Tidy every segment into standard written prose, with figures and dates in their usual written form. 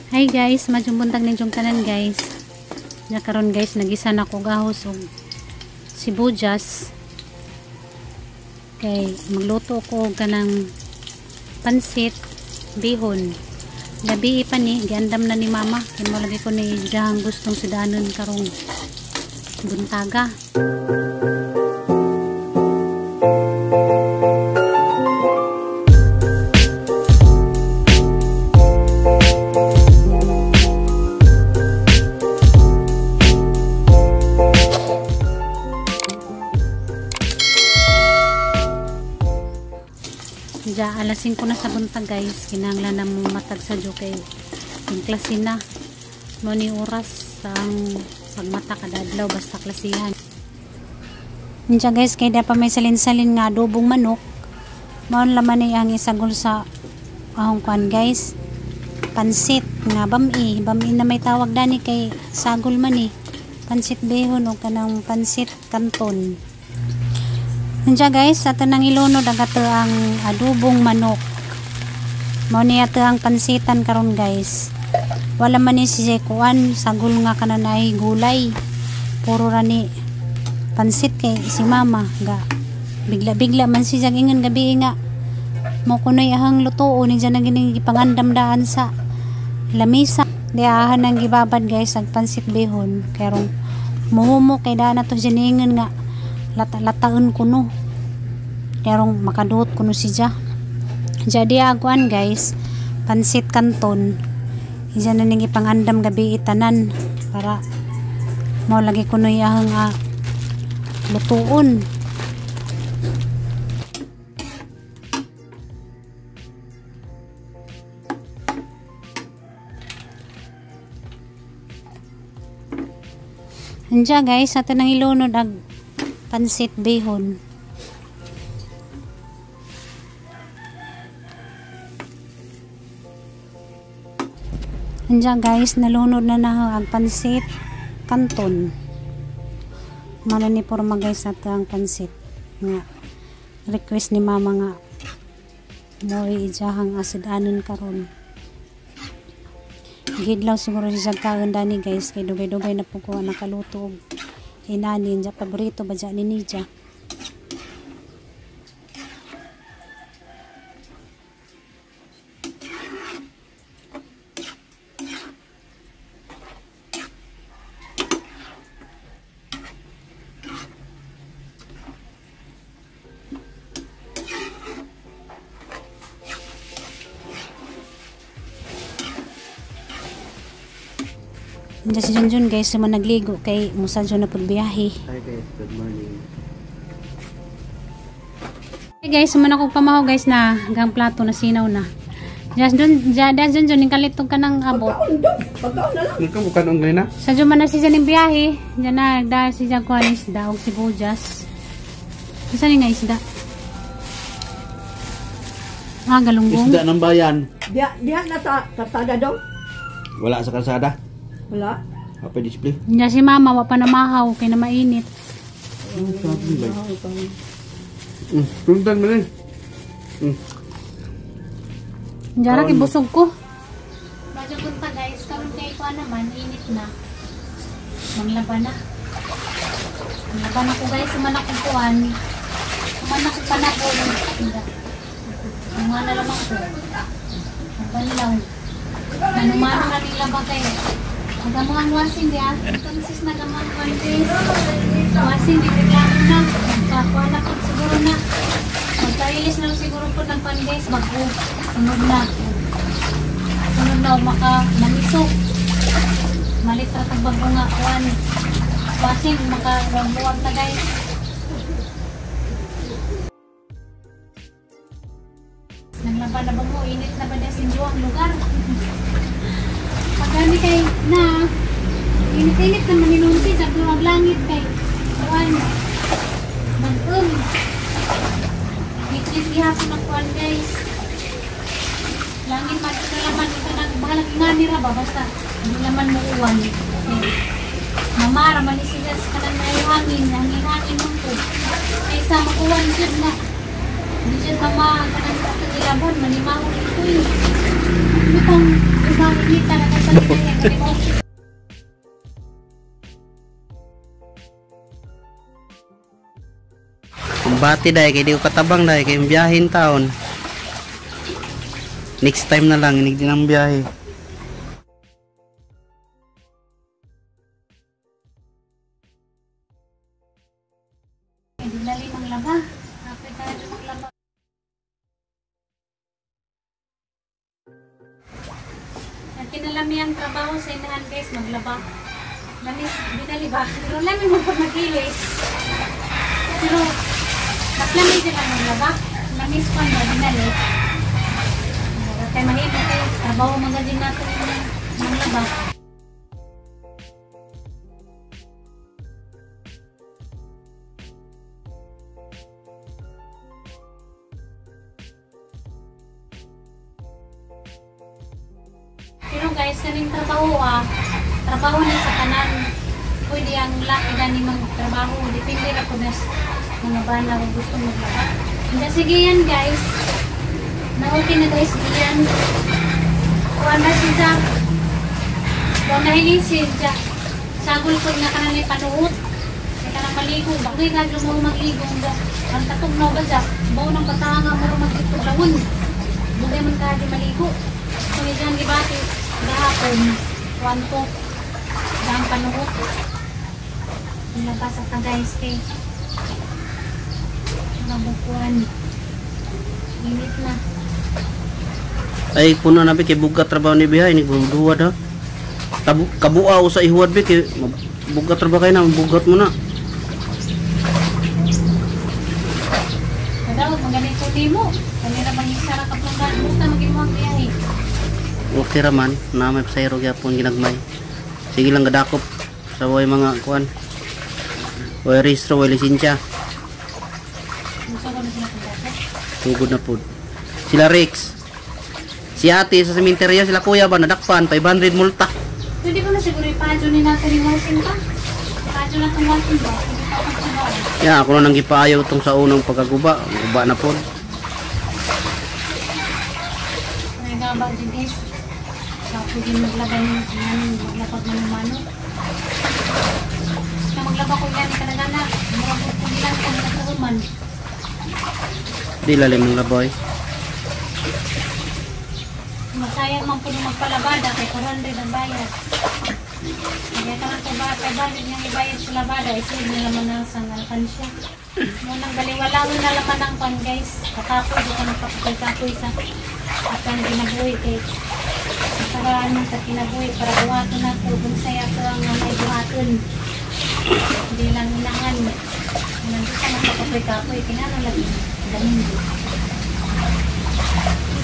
Hi guys, madyong buntag ninyong tanan guys. Nya karon guys, nagisan ako gahos og sibuyas. Kay magluto ko kanang pansit bihon. Gabi pa ni giandam na ni mama. Kay malagi ko ni dahang gustong sidanon karong buntaga. Ja, alas 5 na sa buntag guys, kinahanglan na mo matag sa jo kay yung klase na mo ni oras sa pagmata kada adlaw basta klasihan. Niya guys, kay da pa may salin-salin nga adobong manok, maon laman ni ang isagol sa ahong kuan guys, pansit nga bami na may tawag dani kay sagol man ni pansit behon o kanang pansit kanton. Nandiya guys, ato nang ilunod ang ato ang adobong manok. Mao ni ato ang pansitan karon guys. Wala man ni si kuan, sagol nga kananay gulay. Puro ra ni pansit kay si mama ga. Bigla man si ingon gabi nga. Mo kunoy ahang lutuo ni diyan gining gipangandam daan sa lamisa. Diahan ang gibabad guys ang pansit behon. Karong muhumo kay daan ato giningon nga lata-lataon kuno karong makaduot kuno siya. Jadi aguan guys, pansit kanton isa na ning ipangandam gabi itanan para mao lagi kuno iyang lutuon. Andiya guys, ato nang ilunod ang pansit behon. Andiyan guys, nalunod na ang pansit kanton. Mana ni porma guys ato ang pansit nga request ni mama nga mo ijahang asidanon karon. Gidlaw siguro siya kaon dani guys kay dugay-dugay na po ko nakaluto og inanin ja paborito ba ja ni Nija. Nandiyan si Junjun guys, naman nagligo kay musadyo na pagbiyahe. Hi guys, good morning. Hey guys, naman ako pamahaw guys na gang plato na sinaw na. Diyan Junjun, yung kalitog ka ng abot. Ikaw bukan ang na? Sadyo man na si Janing biyahe. Diyan na dahil si Jan kuhan isda o sibuyas. Saan nga isda? Galunggong. Isda ng bayan. Diyan na sa kalsada daw? Wala sa kalsada. Wala. Apa display? Diyan si mama, wapa na mahaw, kaya na mainit. Tuntan mo rin. Diyan na ibusog ko. Medyo punta guys, karon kay ko naman, init na. Manglaban na. Manglaban ako guys, sumanak ko kuhan. Sumanak ko panapon. Ang nga na lamang ko. Magbanlaw. Nanumano na nila ba kayo? Nagamang wasing di sis nagamang guys. Wasing di reklamo na. Magkakuha na po siguro na. Magka-release na siguro po ng pan guys. Bago sunod na. Sunod na maka-malisok. Malitra tag bago nga kuhan. Wasing maka-rambuwag na guys. Nanglaban na ba mo? Init na ba na sinjo ang lugar? Pagkami kay na init-init na maninunti sa luwag langit kay kuwan mag-um itlit ihapon ng kuwan guys langit magkakalaman ito na bahalang inganira ba basta hindi naman mo uwan mamara manisigas ka na hangin mo po kaysa makuwan dyan na hindi dyan mama ka na ilabon manimahon ito yun itong ibang inita na Kumbati dahil kay di ko katabang dahil kay biyahin taon. Next time na lang, inig din ang biyahe. Hindi dali maglaba. Kapit tayo maglaba. At kinalami ang trabaho sa inahan guys, maglaba. Lamis, binali ba? Pero lami mo pag magilis. Pero, mas lami sila maglaba. Lamis pa na, binali. Kaya mahirap kayo, trabaho magandang natin maglaba. Pero guys, kaning trabaho na sa kanan, pwede ang laki gani magtrabaho, depende na po na mga bana kung gusto maglaba. Hindi, sige yan guys, na-okay na guys diyan. Kuha na siya, kuha na hinisin siya, sagol ko na kananay panuot, kaya ka na maligo, bagay ka dyan mo magligo, ang tatugnaw ba siya, bawa ng patanga mo mag-itog lawon, bagay man ka dyan maligo. Kung dyan dibati, gahapon, kuhan ko, dyan panuot. Nilabas at na guys kay nabukuhan. Init na. Ay puno na kay bugat trabaho ni bihay ni buduwad ha. Kabua usa ihuwad bi kay bugat trabaho kay na bugat mo na. Kadawag maganito timo. Kanira bang isara ka planggan, basta maging mo ang biyahe. Okay raman, na may pasayro gyapon ginagmay. Sige lang gadakop sa way mga kuan. Way registro, way lisensya. Gusto ko na sila pagkakot. Tugod na pud. Sila Rex. Si ate sa sementeryo, sila kuya ba nadakpan 500 multa. Pwede ko na siguro ipadyo ni natin yung walking pa. Ipadyo na itong walking ba? Hindi pa akong sigaw. Ya, ako na nang gipaayaw tong sa unang pagkaguba. Guba na pud. Nagaba din guys. Pwede maglaban maglapag ng mano. Kaya maglaba ko yan, kanagana. Marapot ko nilang kung nagkakuman. Di lalim ng laboy. Masayang man po yung magpalabada kay 400 ang bayad. Kaya ka lang ba, kay balik niyang ibayad sa labada, isin nila man ang sangalkan siya. Munang baliwala mo na laman ang pan guys. Katapoy, di ka nagpapagkapoy sa akan kinabuhi kay karaan mo sa kinabuhi para buhaton na ito. Kung saya ko ang may buhaton. Hindi lang inangan. Nandito ka magpapagkapoy, kinano lagi. Domingo.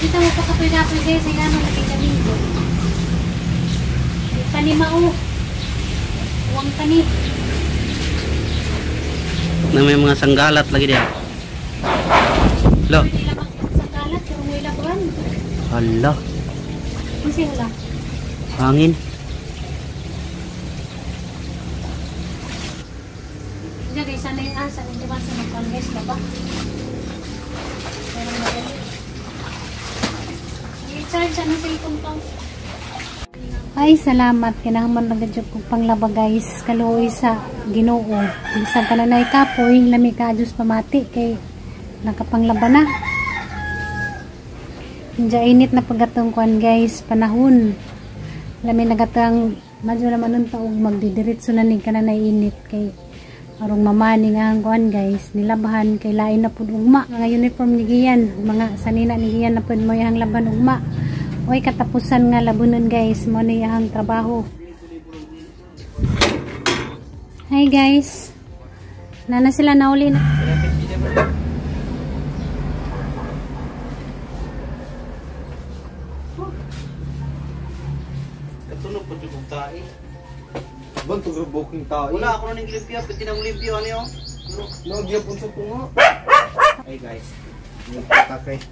Kita mo pa kapoy-kapoy guys, ay gano'n lagi Domingo. Panimao. Huwag tani. Na may mga sanggalat lagi diyan. Lo. Hindi lang magsanggalat, pero may labuan. Hala, Kasi wala. hangin. Diyan guys, sana yung asa. Hindi ba sa magpang-guys na ba? Pero madali. I-charge sa cellphone ko. Ay, salamat. Kinahaman lang gadyo kong panglaba guys. Kaluoy sa Ginoo. Bisag ka na na ikapoy, lami ka Diyos pamati kay nakapanglaba na. Diyan init na pagatong kuan guys. Panahon. Lami nagatang madyo naman nun taog magdidiritso na ni ka na init kay arong mamaning ang kuan guys. Nilabahan kay lain na pud ugma. Mga uniform ni Giyan. Mga sanina ni Giyan na pud mo yung laban ugma. Oy, katapusan nga labunan guys, mo na yung trabaho. Hi guys, nana sila nauli na. Katunog po yung tae. Bang to booking tayo. Wala ako na ng limpyo, pati ng limpyo ano yun? Nagya po sa tunga. Hey guys, nagtakay.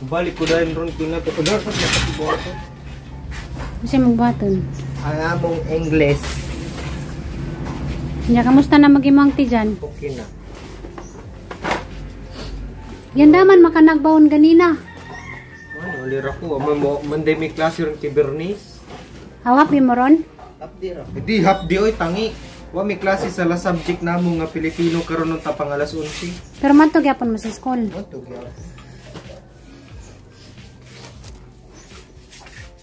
Balik ko dahil ron ko na ito. Udah sa nakatibuha ko. Kasi magbaton. Ang among English. Diyan, kamusta na mag-imang ti dyan? Okay na. Yan daman makanagbaon ganina. Ano, lira ko. Monday may klase ron kay Bernice. Hawap mo ron? Tapdi ra. Hindi hapdi oy tangi. Wa may klase sa la subject namo nga Pilipino karon ng tapang alas 11. Pero man to gyapon mo sa school. Mo to gyud.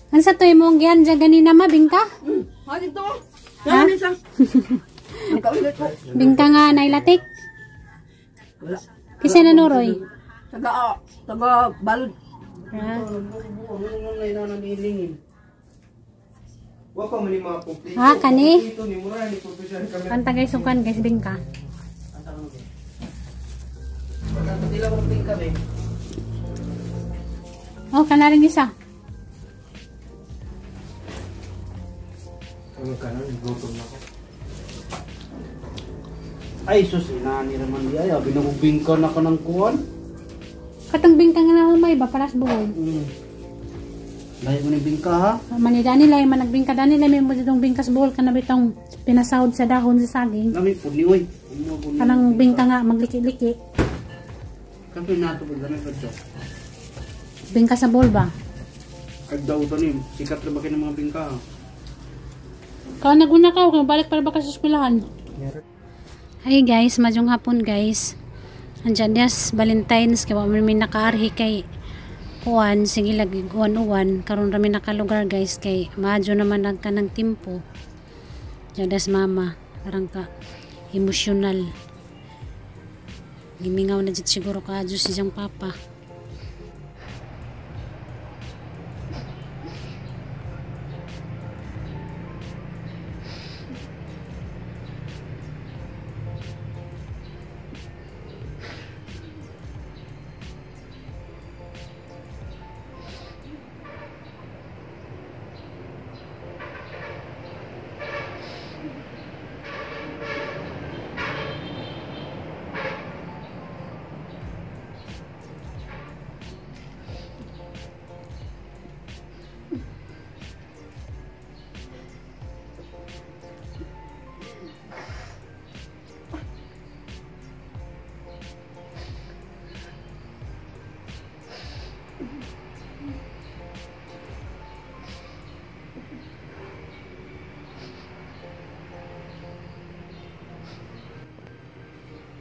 Ansa to imong giyan dyan ganina ma, bingka? Ha, dito. Ha? Saan isang? Ang kaulit ko. Bingka nga nailatik? Wala. Kasi nanuroy. Taga balod. Ah. Wa pa man mga kumplito. Ah, kani? Ito ni mura ni profesor kami. Kanta guys, sukan guys, bingka. Oh, kana rin isa. Ano kanon gutom na ko. Ay sus, inani naman di ay binugubing ka na ka ng kuwan. Katong bingka nga na may ba paras buhol. Lahi mo ni bingka ha. Manida nila yung nagbingka nila may mo ditong bingkas buhol kana bitong pinasahod sa dahon sa saging. Nami pud ni oy. Kanang bingka nga magliki-liki. Kape nato pud ganun pud to. Bingka sa buhol ba? Kag daw to ni sikat ra ba kay ng mga bingka. Kau naguna ka, kung balik para ba ka sa eskwelahan? Hi guys, madyong hapon guys. Andyan dias Valentine's kaya wala may nakaarhi kay kuan sige lagi uwan karon rami nakalugar guys kay madyo naman ang kanang timpo. Jadas mama, parang ka emotional. Gimingaw na jud siguro ka adyo si siyang papa.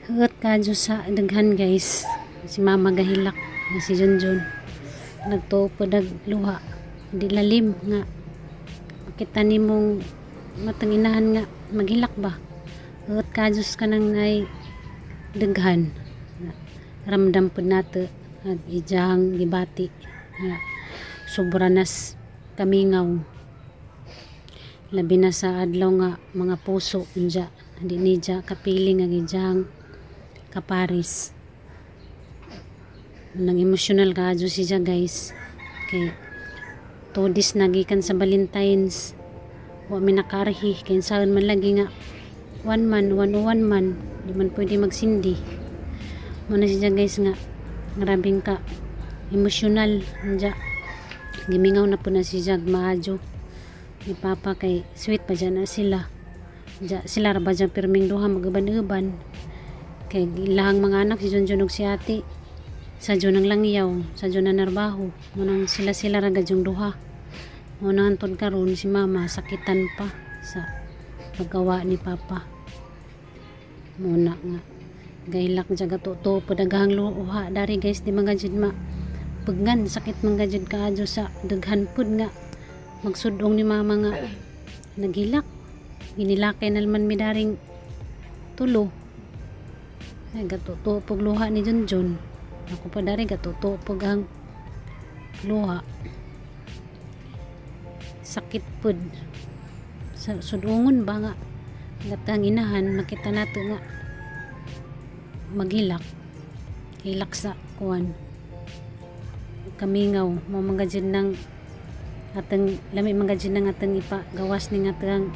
Hugot kadyo sa daghan guys. Si mama gahilak na si Junjun. Nagtuo po luha. Di lalim nga. Makita ni mong matanginahan nga maghilak ba. Hugot kadyo sa kanang ay daghan. Ramdam po nato at ijahang gibati. Sobra nas kamingaw. Labi na sa adlaw nga mga puso unja. Di nidya kapiling nga ijahang kaparis. Nang emotional ka adyo siya guys. Kay todis nagikan sa Valentine's. Wa mi nakarhi kay saan man lagi nga 1 man di man pwede magsindi. Muna siya guys nga grabing ka emotional nja. Gimingaw na po na siya maadyo ni papa kay sweet pa dyan na sila. Sila ra ba dyan pirming duha magaban-uban. Kay ilahang mga anak si Junjun ug si ate sa Jun ang langyaw sa Jun na narbaho munang sila ragad yung duha munang hantod karon si mama sakitan pa sa paggawa ni papa muna nga gailak jaga to padagahang luha dari guys di mga jud ma pugnan sakit mga jud kaadyo sa daghan pud nga magsudong ni mama nga nagilak ginilakay nalman mi daring tulo. Ay gatuto pug luha ni Junjun. Ako pa dari gatuto pug ang luha. Sakit pud. Sa sudungon ba nga gatang inahan makita nato nga maghilak. Hilak sa kuan. Kamingaw mo mga jud nang atang lami mga jud nang atang ipa gawas ni atang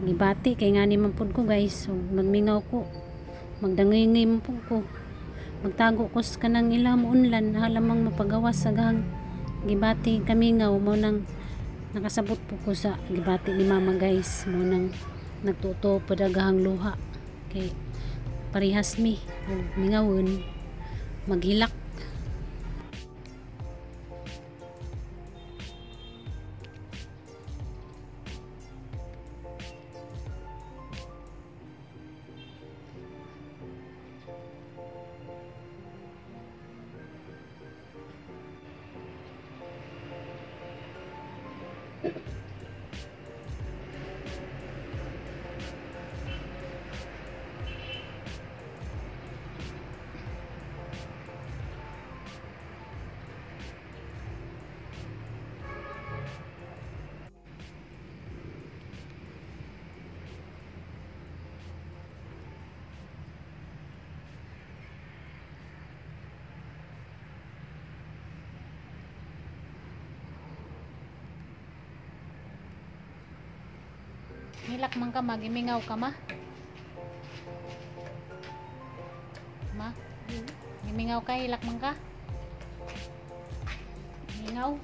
gibati kay ngani man pud ko guys. So, magmingaw ko. Magdangay-ngay mo po ko. Magtago ko sa kanang ilang unlan halamang mapagawas sa gang gibati kamingaw mo nang nakasabot po ko sa gibati ni mama guys mo nang nagtuto padagahang luha kay parihas mi mingawon maghilak. Hilak man ka, magimingaw ka ma? Ma? Gimingaw ka, hilak man ka? Mingaw?